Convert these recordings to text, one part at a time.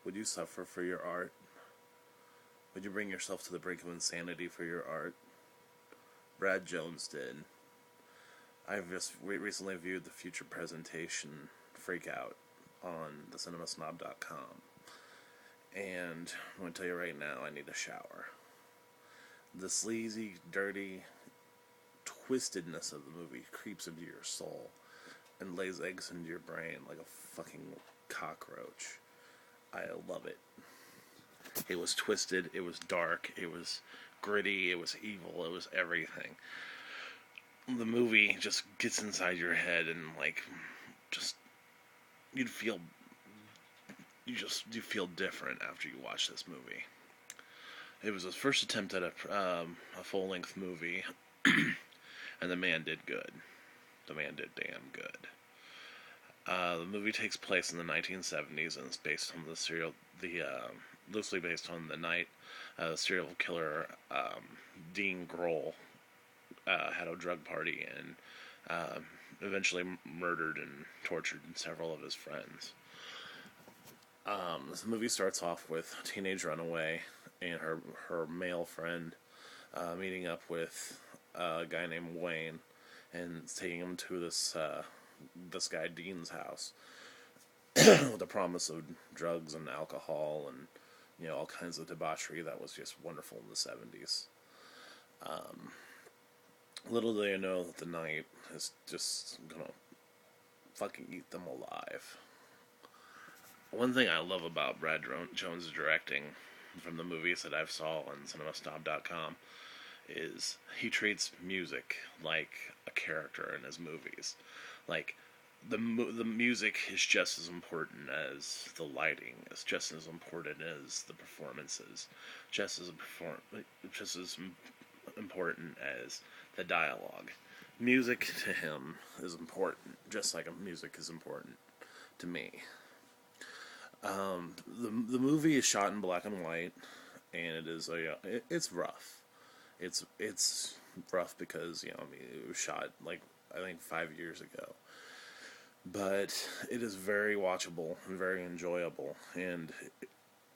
Would you suffer for your art? Would you bring yourself to the brink of insanity for your art? Brad Jones did. I've just recently viewed the feature presentation Freak Out on the cinemasnob.com. And I'm going to tell you right now, I need a shower. The sleazy, dirty twistedness of the movie creeps into your soul and lays eggs into your brain like a fucking cockroach. I love it. It was twisted, it was dark, it was gritty, it was evil, it was everything. The movie just gets inside your head and just you feel different after you watch this movie. It was his first attempt at a full-length movie, and the man did good. The man did damn good. The movie takes place in the 1970s and it's based on loosely based on the night serial killer Dean Grohl had a drug party and eventually murdered and tortured several of his friends. This movie starts off with a teenage runaway and her male friend meeting up with a guy named Wayne and taking him to this guy Dean's house with the promise of drugs and alcohol and all kinds of debauchery that was just wonderful in the 70s. Little do they know that the night is just gonna fucking eat them alive. One thing I love about Brad Jones' directing from the movies that I've saw on cinemasnob.com is he treats music like a character in his movies. Like, the music is just as important as the lighting. It's just as important as the performances. Just as important as the dialogue. Music to him is important, just like music is important to me. The movie is shot in black and white, and it is it's rough. It's rough because it was shot I think 5 years ago. But it is very watchable and very enjoyable, and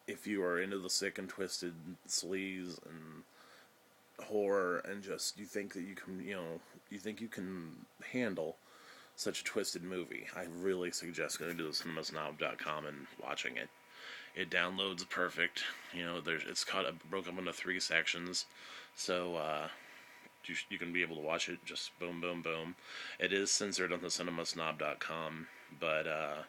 if you are into the sick and twisted sleaze and horror, and just you think you can handle such a twisted movie, I really suggest going to cinemasnob.com and watching it. It downloads perfect. It's broke up into 3 sections, so you can be able to watch it just boom, boom, boom. It is censored on the cinemasnob.com, but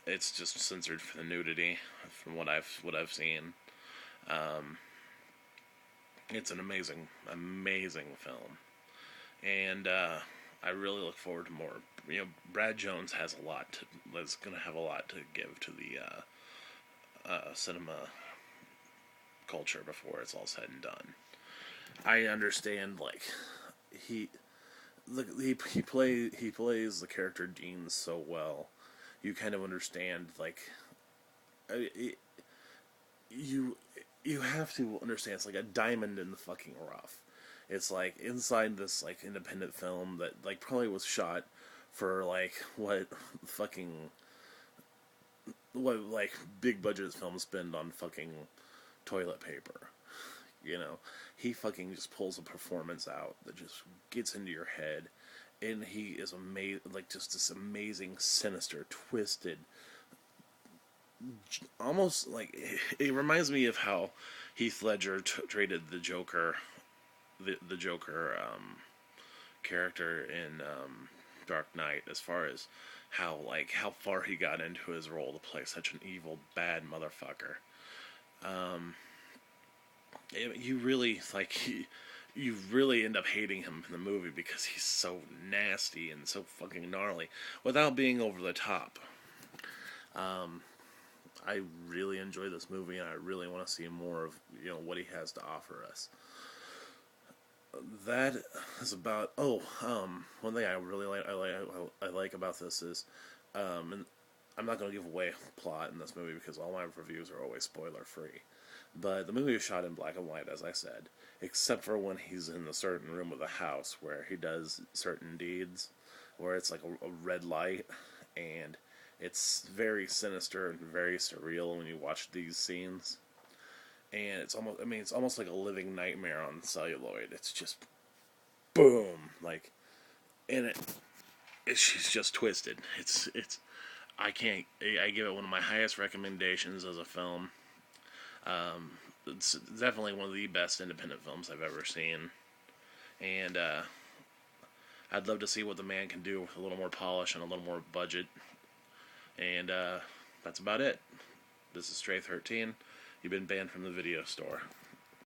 it's just censored for the nudity, from what I've seen. It's an amazing, amazing film, and I really look forward to more. Brad Jones is going to have a lot to give to the cinema culture before it's all said and done. I understand, he plays the character Dean so well. You kind of understand, you have to understand it's like a diamond in the fucking rough. It's inside this independent film that probably was shot for what big budget films spend on fucking toilet paper. He fucking just pulls a performance out that just gets into your head, and he is amazing, just this amazing, sinister, twisted, almost it reminds me of how Heath Ledger treated the Joker, the Joker character in Dark Knight, as far as how far he got into his role to play such an evil, bad motherfucker. You really end up hating him in the movie because he's so nasty and so fucking gnarly without being over the top. I really enjoy this movie, and I really want to see more of what he has to offer us. That is about. One thing I really like about this is, and I'm not going to give away plot in this movie because all my reviews are always spoiler free. But the movie is shot in black and white, as I said, except for when he's in a certain room of the house where he does certain deeds, where it's like a red light, and It's very sinister and very surreal when you watch these scenes. And it's almost, I mean, it's almost like a living nightmare on celluloid. It's just boom, like, and she's just twisted. I can't, I give it one of my highest recommendations as a film. It's definitely one of the best independent films I've ever seen. And I'd love to see what the man can do with a little more polish and a little more budget. And that's about it. This is Stray13. You've been banned from the video store.